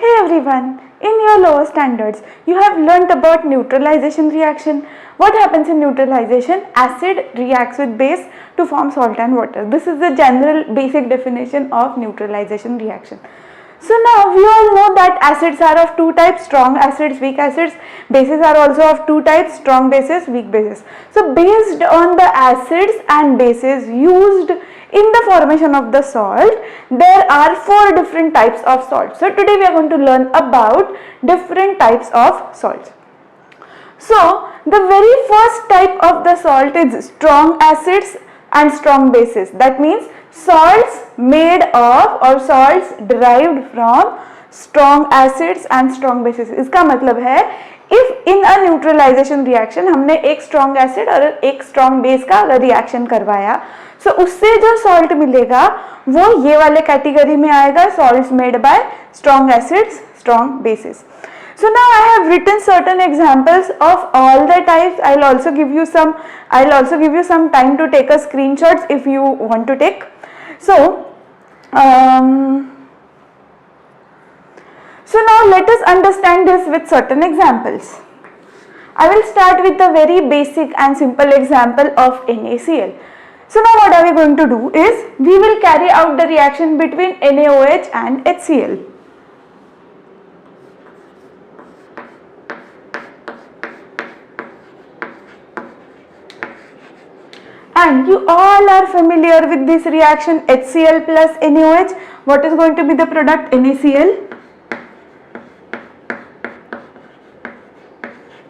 Hey everyone, in your lower standards, you have learnt about neutralization reaction. What happens in neutralization? Acid reacts with base to form salt and water. This is the general basic definition of neutralization reaction. So now we all know that acids are of two types, strong acids, weak acids. Bases are also of two types, strong bases, weak bases. So based on the acids and bases used in the formation of the salt, there are four different types of salts. So today we are going to learn about different types of salts. So the very first type of the salt is strong acids and strong bases. That means salts made of or salts derived from strong acids and strong bases. इसका मतलब है if in a neutralization reaction हमने एक strong acid और एक strong base का अगर reaction करवाया, so उससे जो salt मिलेगा वो ये वाले category में आएगा, salts made by strong acids, strong bases. So now I have written certain examples of all the types. I'll also give you some time to take a screenshots if you want to take. So now let us understand this with certain examples. I will start with the very basic and simple example of NaCl. So now what are we going to do is we will carry out the reaction between NaOH and HCl. And you all are familiar with this reaction HCl plus NaOH. What is going to be the product? NaCl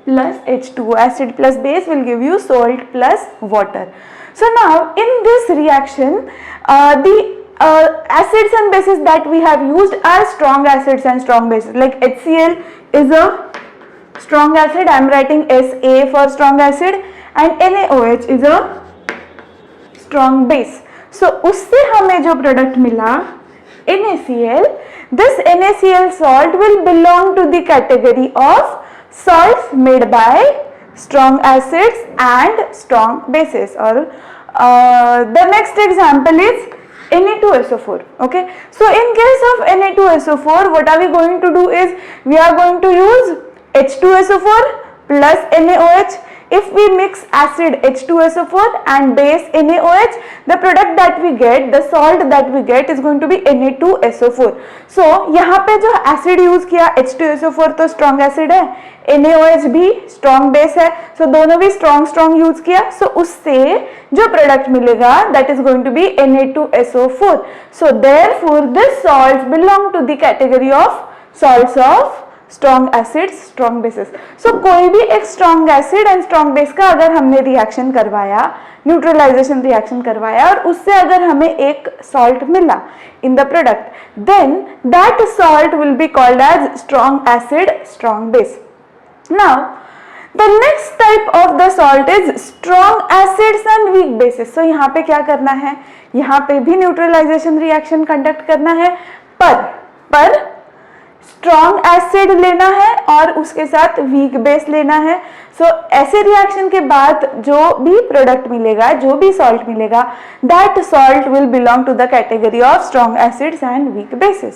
plus H2O. Acid plus base will give you salt plus water. So now in this reaction, the acids and bases that we have used are strong acids and strong bases. Like HCl is a strong acid. I am writing SA for strong acid, and NaOH is a strong base. So उससे हमें जो product मिला NaCl, this NaCl salt will belong to the category of salts made by strong acids and strong bases. Or the next example is Na2SO4. Okay, so in case of Na2SO4, what are we going to do is we are going to use H2SO4 plus NaOH. If we mix acid H2SO4 and base NaOH, the product that we get, the salt that we get is going to be Na2SO4. So यहाँ पे जो acid use किया H2SO4 तो strong acid है, NaOH भी strong base है, so दोनों भी strong use किया, so उससे जो product मिलेगा that is going to be Na2SO4. So therefore this salts belong to the category of salts of strong acids, strong bases. So कोई भी एक strong acid and strong base का अगर हमने reaction करवाया, neutralization reaction करवाया और उससे अगर हमें एक salt मिला in the product, then that salt will be called as strong acid, strong base. Now the next type of the salt is strong acids and weak bases. So यहाँ पे क्या करना है? यहाँ पे भी neutralization reaction conduct करना है, पर स्ट्रॉन्ग एसिड लेना है और उसके साथ वीक बेस लेना है. सो ऐसे रिएक्शन के बाद जो भी प्रोडक्ट मिलेगा, जो भी सॉल्ट मिलेगा, that salt will belong to the category of strong acids and weak bases.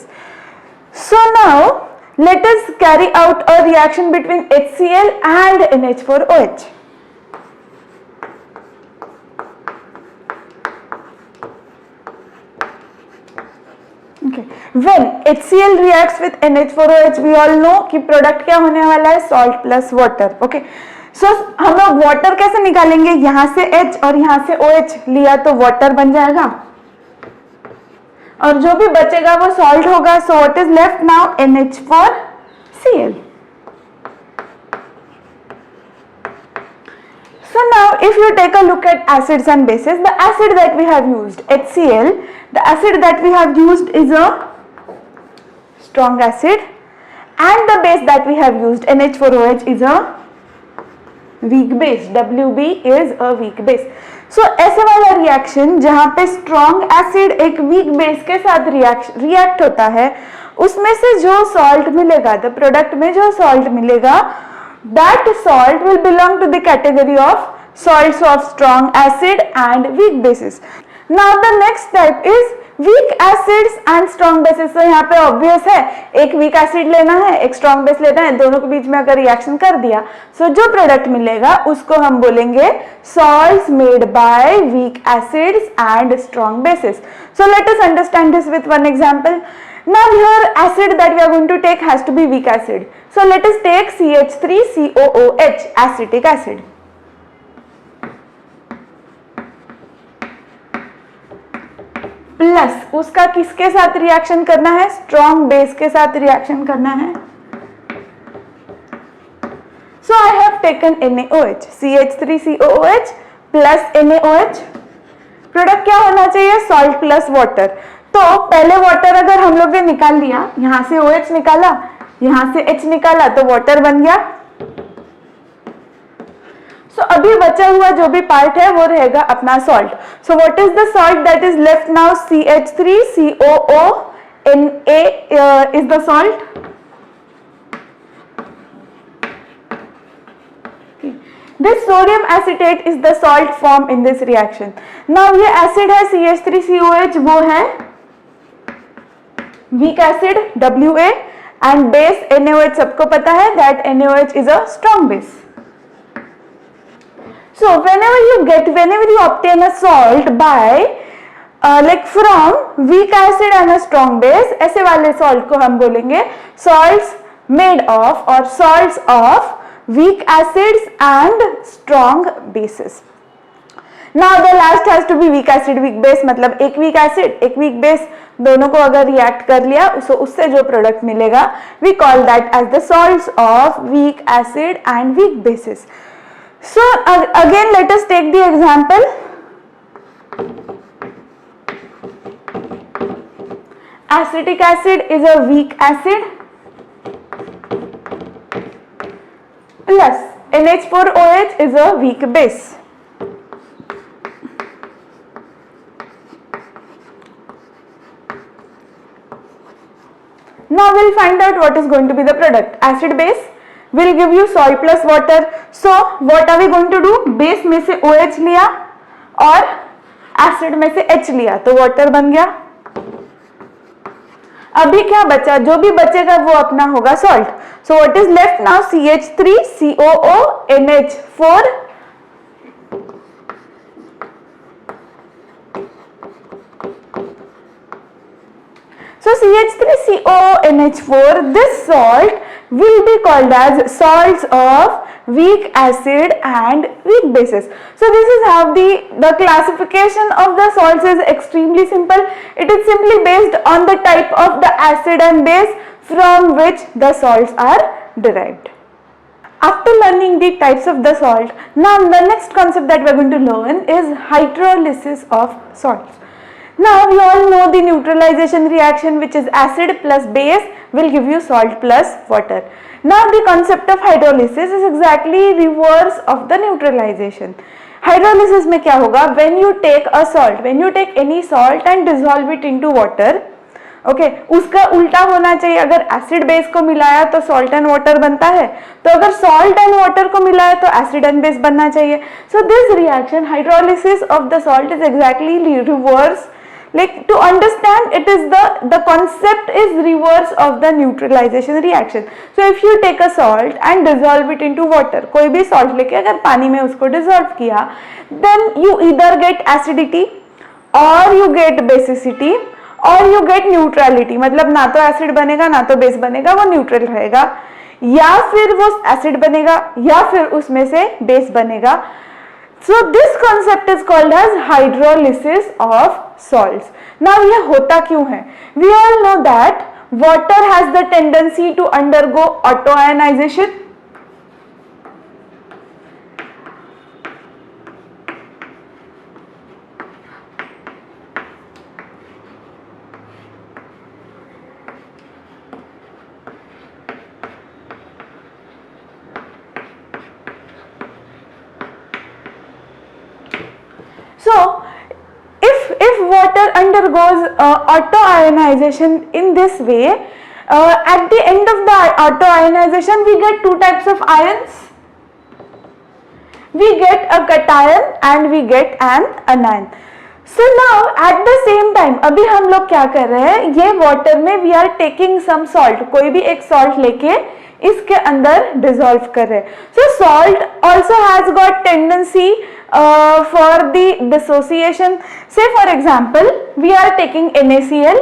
So now let us carry out a reaction between HCl and NH4OH. Okay. When HCl reacts with NH4OH, we all know कि product क्या होने वाला है, salt plus water. Okay. So हम लोग water कैसे निकालेंगे? यहाँ से H और यहाँ से OH लिया तो water बन जाएगा और जो भी बचेगा वो salt होगा. So what is left now? NH4Cl. So now if you take a look at acids and bases, the acid that we have used, HCl, the acid that we have used is a strong acid and the base that we have used, NH4OH, is a weak base. WB is a weak base. So ऐसे वाला reaction जहाँ पे strong acid एक weak base के साथ react होता है, उसमें से जो salt मिलेगा, the product में जो salt मिलेगा, that salt will belong to the category of salts of strong acid and weak bases. Now the next type is weak acids and strong bases. तो यहाँ पे obvious है, एक weak acid लेना है, एक strong base लेना है, दोनों के बीच में अगर reaction कर दिया, so जो product मिलेगा उसको हम बोलेंगे salts made by weak acids and strong bases. So let us understand this with one example. Now here acid that we are going to take has to be weak acid. So let us take CH3COOH, acetic acid. Plus उसका किसके साथ reaction करना है, strong base के साथ reaction करना है. So I have taken NaOH, CH3COOH plus NaOH. Product क्या होना चाहिए, सॉल्ट प्लस वाटर. तो पहले वाटर अगर हम लोग ने निकाल लिया, यहां से OH निकाला, यहां से H निकाला, तो वाटर बन गया. सो अभी बचा हुआ जो भी पार्ट है वो रहेगा अपना salt. So what is the salt that is left now, CH3COO Na is the salt. This sodium acetate is the salt formed in this reaction. Now ये acid है CH3COH, वो है weak acid Wa, and base NaOH सबको पता है that NaOH is a strong base. So whenever you obtain a salt by like from weak acid and a strong base, ऐसे वाले salt को हम बोलेंगे salts made of or salts of weak acids and strong bases. Now the last has to be weak acid weak base, मतलब एक weak acid एक weak base दोनों को अगर react कर लिया तो उससे जो product मिलेगा we call that as the salts of weak acid and weak bases. So again let us take the example. Acetic acid is a weak acid plus NH4OH is a weak base. Now we'll find out what is going to be the product. Acid base will give you salt plus water. So what are we going to do? Base में से OH लिया और acid में से H लिया तो water बन गया. अभी क्या बचा, जो भी बचेगा वो अपना होगा salt. So what is left now? CH3COO NH4 So CH3COO NH4, this salt will be called as salts of weak acid and weak bases. So this is how the classification of the salts is extremely simple. It is simply based on the type of the acid and base from which the salts are derived. After learning the types of the salt, now the next concept that we are going to learn is hydrolysis of salts. Now we all know the neutralization reaction, which is acid plus base will give you salt plus water. Now the concept of hydrolysis is exactly reverse of the neutralization. Hydrolysis में क्या होगा? When you take a salt, when you take any salt and dissolve it into water, okay, उसका उल्टा होना चाहिए. अगर acid base को मिलाया तो salt and water बनता है, तो अगर salt and water को मिलाया तो acid and base बनना चाहिए. So this reaction, hydrolysis of the salt, is exactly reverse. Like to understand, it is the concept is reverse of the neutralization reaction. So if you take a salt and dissolve it into water, कोई भी salt लेके अगर पानी में उसको dissolve किया, then you either get acidity or you get basicity or you get neutrality. मतलब ना तो acid बनेगा ना तो base बनेगा, वो neutral रहेगा, या फिर वो acid बनेगा या फिर उसमें से base बनेगा. So this concept is called as hydrolysis of salts. Now ये होता क्यों है? We all know that water has the tendency to undergo autoionization. So if water undergoes autoionization in this way, at the end of the autoionization we get two types of ions. We get a cation and we get an anion. So now at the same time अभी हम लोग क्या कर रहे हैं, ये water में we are taking some salt, कोई भी एक salt लेके इसके अंदर dissolve कर रहे हैं. So salt also has got tendency for the dissociation. Say for example we are taking NaCl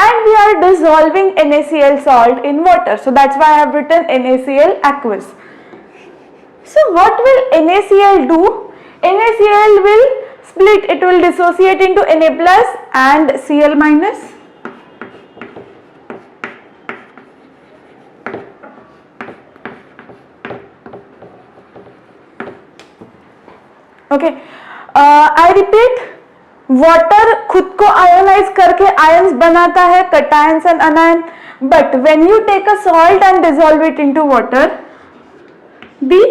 and we are dissolving NaCl salt in water. So that's why I have written NaCl aqueous. So what will NaCl do? NaCl will split, it will dissociate into Na plus and Cl minus. Okay, I repeat, water खुद को ionise करके ions बनाता है, cations and anion, but when you take a salt and dissolve it into water, the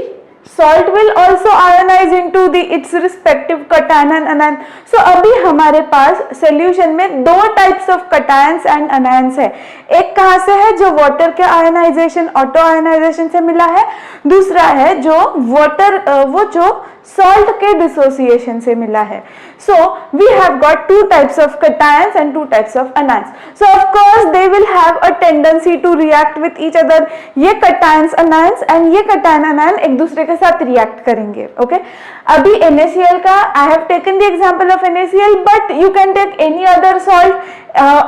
salt will also ionize into the its respective cation and anion. So अभी हमारे पास solution में दो types of cations and anions है. एक कहाँ से है, जो water के ionization auto ionization से मिला है, दूसरा है जो water वो जो salt के dissociation से मिला है. So we have got two types of cations and two types of anions. So of course they will have a tendency to react with each other. ये cations anions and ये cation anion एक दूसरे के साथ react करेंगे. Okay? अभी NaCl का I have taken the example of NaCl, but you can take any other salt.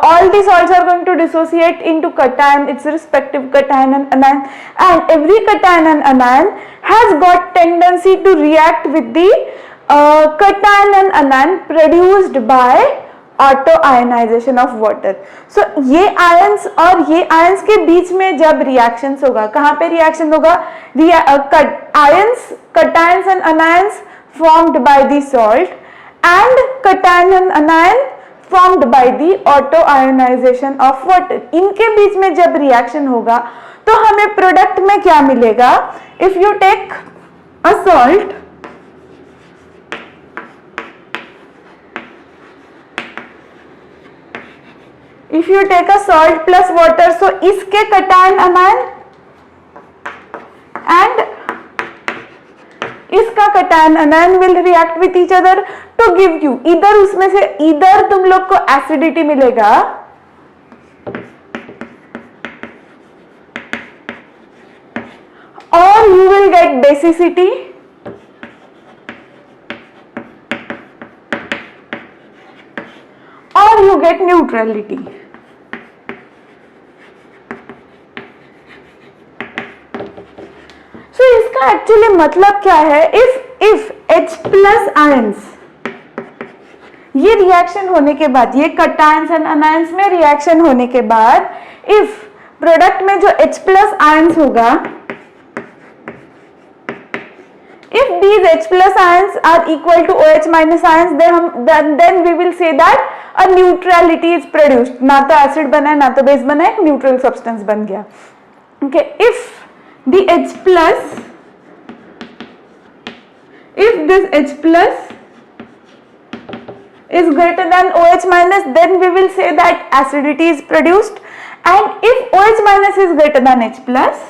All the salts are going to dissociate into cation, its respective cation and anion, and every cation and anion has got tendency to react with the cation and anion produced by auto ionization of water. So ये ions और ये ions के बीच में जब reactions होगा, कहाँ पे reaction होगा, ions, cations and anions formed by the salt and cation and anion formed by the auto ionization of water. इनके बीच में जब रिएक्शन होगा तो हमें प्रोडक्ट में क्या मिलेगा. If you take a salt, if you take a salt plus water, so इसके cation anion and इसका cation anion will react with each other to give you, इधर उसमें से इधर तुम लोग को acidity मिलेगा or you will get basicity or you get neutrality. So इसका एक्चुअली मतलब क्या है, if H plus ions, ये रिएक्शन होने के बाद, ये cations and anions में रिएक्शन होने के बाद, if प्रोडक्ट में जो H plus ions होगा, if these H plus ions are equal to OH minus ions, then we will say that a neutrality is produced. ना तो एसिड बना है ना तो बेस बना है, एक न्यूट्रल सब्सटेंस बन गया. Okay, if the H plus, if this H plus is greater than OH minus, then we will say that acidity is produced, and if OH minus is greater than H plus,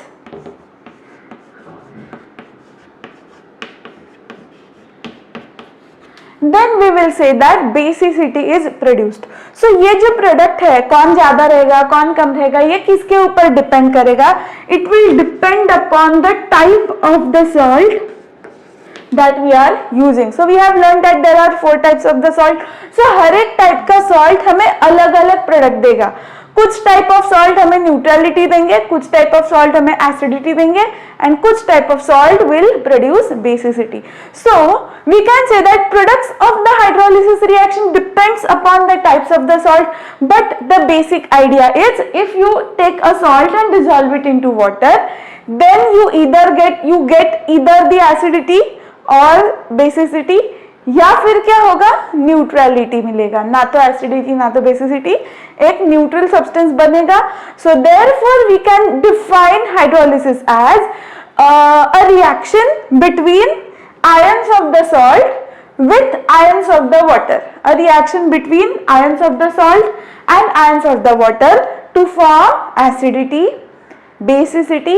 then we will say that basicity is produced. So ये जो product है, कौन ज्यादा रहेगा कौन कम रहेगा, ये किसके ऊपर डिपेंड करेगा. It will depend upon the type of the salt that we are using. So we have learned that there are 4 types of the salt. So हर एक टाइप का सॉल्ट हमें अलग अलग प्रोडक्ट देगा. कुछ टाइप ऑफ सॉल्ट हमें neutrality देंगे, कुछ टाइप ऑफ सॉल्ट हमें एसिडिटी देंगे, एंड कुछ type of salt will produce basicity. So we can say that products of the hydrolysis reaction depends upon the types of the salt, but the basic idea is if you take a salt and dissolve it into water, then you get either the acidity और basicity, या फिर क्या होगा, neutrality मिलेगा. ना तो acidity ना तो बेसिसिटी, एक न्यूट्रल सब्सटेंस बनेगा. So therefore we can define hydrolysis as a reaction between ions of the salt with ions of the water, a reaction between ions of the salt and ions of the water to form acidity, basicity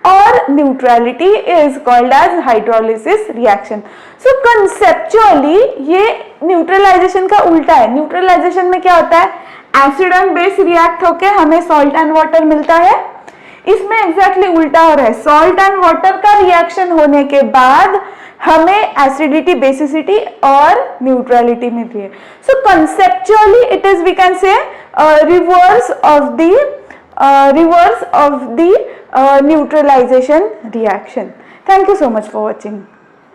or neutrality is called as hydrolysis reaction. So conceptually ये neutralisation का उल्टा है. Neutralisation में क्या होता है, acid and base react होके हमें सॉल्ट एंड वाटर मिलता है. इसमें एग्जैक्टली उल्टा हो रहा है. सॉल्ट एंड वाटर का रिएक्शन होने के बाद हमें एसिडिटी, बेसिसिटी और न्यूट्रलिटी मिलती है. So conceptually it is, we can say, reverse of the neutralization reaction. Thank you so much for watching.